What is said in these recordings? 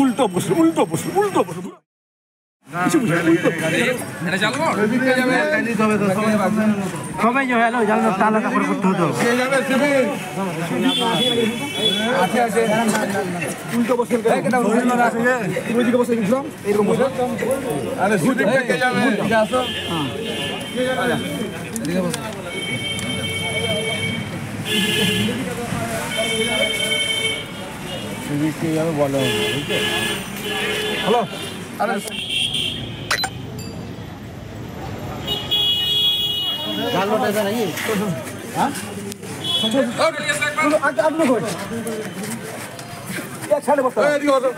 উল্টো বসে উল্টো বসে উল্টো বসে সবাই যে হলো জানো তালা কাপড় করতে হতো উল্টো বসে এরকম বসে এরকম বসে আরে শুটিং থেকে যাবে আসো এদিকে বসো সুবিধা যাবে বলো হ্যালো আরে জানো এটা নাকি হ্যাঁ আপনি কই এক সাইডে বসো এদিকে বসো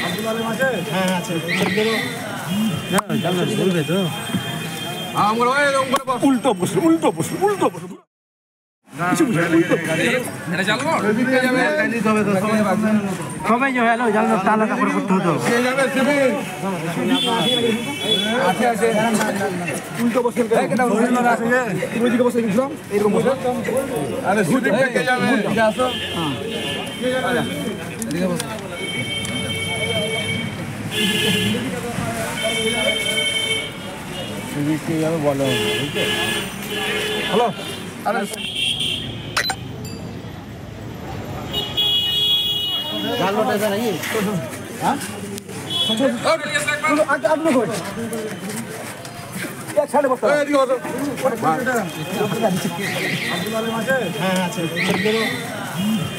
আব্দুল্লাহর মাঝে হ্যাঁ আছে না জানো বলবে তো আমরা উল্টো বসে উল্টো বসে উল্টো বসে সবাই যে হলো জানো তালা কাপড় করতে হতো উল্টো বসে এদিকে বসে এরকম বসে আরে শুটিং থেকে যাবে আসো এদিকে বসো সুবিধা যাবে বলো হ্যালো আরে জানো এটা নাকি হ্যাঁ আপনি কই এক সাইডে বসো এদিকে বসো আব্দুল্লাহর মাঝে হ্যাঁ আছে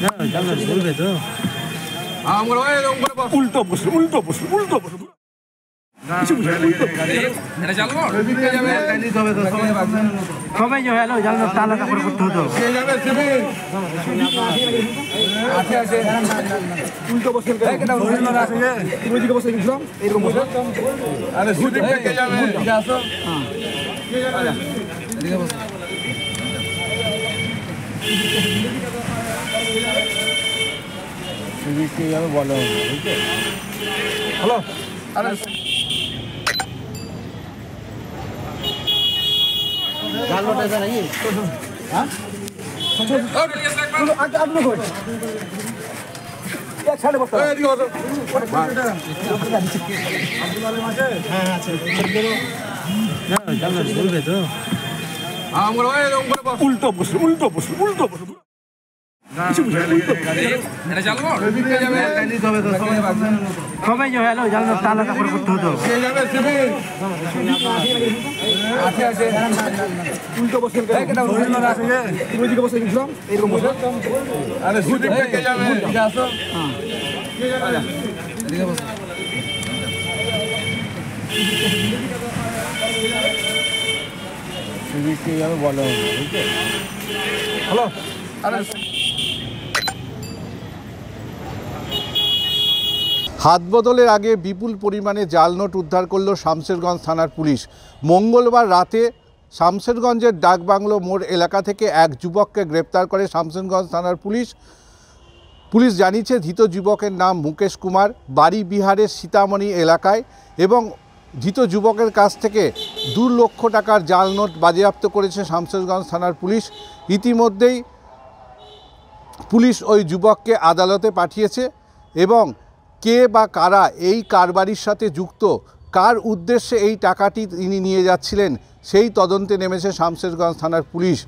না জানো বলবে তো আমরা উল্টো বসে উল্টো বসে উল্টো বসে সবাই যে হলো জানো তালা কাপড় করতে হতো উল্টো বসে এদিকে বসে এরকম বসে আরে শুটিং থেকে যাবে আসো এদিকে বসো সুবিধা যাবে বলো হ্যালো আরে জানো এটা নাকি হ্যাঁ আপনি কই এক সাইডে বসো এদিকে বসো আব্দুল্লাহর মাঝে হ্যাঁ আছে না জানো বলবে তো আমরা উল্টো বসে উল্টো বসে উল্টো বসে সবাই যে হলো জানো তালা কাপড় করতে হতো উল্টো বসে এদিকে বসে এরকম বসে আরে শুটিং থেকে যাবে আসো এদিকে বসো সুবিধা যাবে বলো হ্যালো আরে হাত বদলের আগে বিপুল পরিমাণে জাল নোট উদ্ধার করল শামশেরগঞ্জ থানার পুলিশ। মঙ্গলবার রাতে শামশেরগঞ্জের ডাকবাংলো মোড় এলাকা থেকে এক যুবককে গ্রেপ্তার করে শামশেরগঞ্জ থানার পুলিশ। পুলিশ জানিয়েছে ধৃত যুবকের নাম মুকেশ কুমার, বাড়ি বিহারের সীতামণি এলাকায় এবং ধৃত যুবকের কাছ থেকে 2 লক্ষ টাকার জাল নোট বাজেয়াপ্ত করেছে শামশেরগঞ্জ থানার পুলিশ। ইতিমধ্যেই পুলিশ ওই যুবককে আদালতে পাঠিয়েছে এবং কে বা কারা এই কারবারির সাথে যুক্ত, কার উদ্দেশ্যে এই টাকাটি তিনি নিয়ে যাচ্ছিলেন সেই তদন্তে নেমেছে শামশেরগঞ্জ থানার পুলিশ।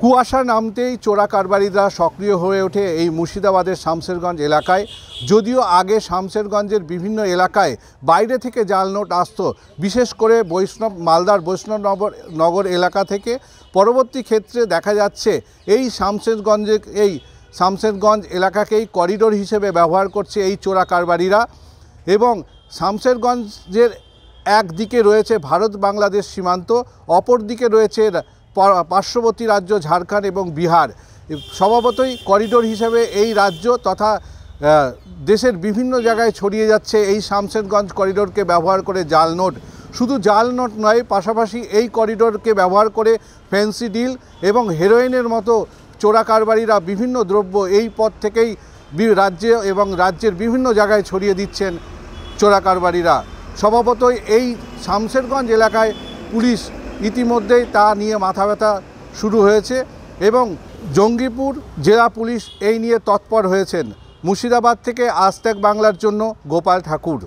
কুয়াশা নামতেই চোরা কারবারিরা সক্রিয় হয়ে ওঠে এই মুর্শিদাবাদের শামশেরগঞ্জ এলাকায়। যদিও আগে শামশেরগঞ্জের বিভিন্ন এলাকায় বাইরে থেকে জাল নোট আসত, বিশেষ করে মালদার বৈষ্ণবনগর এলাকা থেকে। পরবর্তী ক্ষেত্রে দেখা যাচ্ছে এই শামশেরগঞ্জ এলাকাকেই করিডোর হিসেবে ব্যবহার করছে এই চোরা কারবারিরা। এবং শামশেরগঞ্জের একদিকে রয়েছে ভারত বাংলাদেশ সীমান্ত, অপর দিকে রয়েছে পার্শ্ববর্তী রাজ্য ঝাড়খণ্ড এবং বিহার। স্বভাবতই করিডোর হিসেবে এই রাজ্য তথা দেশের বিভিন্ন জায়গায় ছড়িয়ে যাচ্ছে এই শামশেরগঞ্জ করিডোরকে ব্যবহার করে জাল নোট। শুধু জাল নোট নয়, পাশাপাশি এই করিডোরকে ব্যবহার করে ফ্যান্সি ডিল এবং হেরোইনের মতো চোরা কারবারিরা বিভিন্ন দ্রব্য এই পথ থেকেই রাজ্যে এবং রাজ্যের বিভিন্ন জায়গায় ছড়িয়ে দিচ্ছেন চোরা কারবারিরা। স্বভাবতই এই শামশেরগঞ্জ এলাকায় পুলিশ ইতিমধ্যেই তা নিয়ে মাথা ব্যথা শুরু হয়েছে এবং জঙ্গিপুর জেলা পুলিশ এই নিয়ে তৎপর হয়েছেন। মুর্শিদাবাদ থেকে আজ তাক বাংলার জন্য গোপাল ঠাকুর।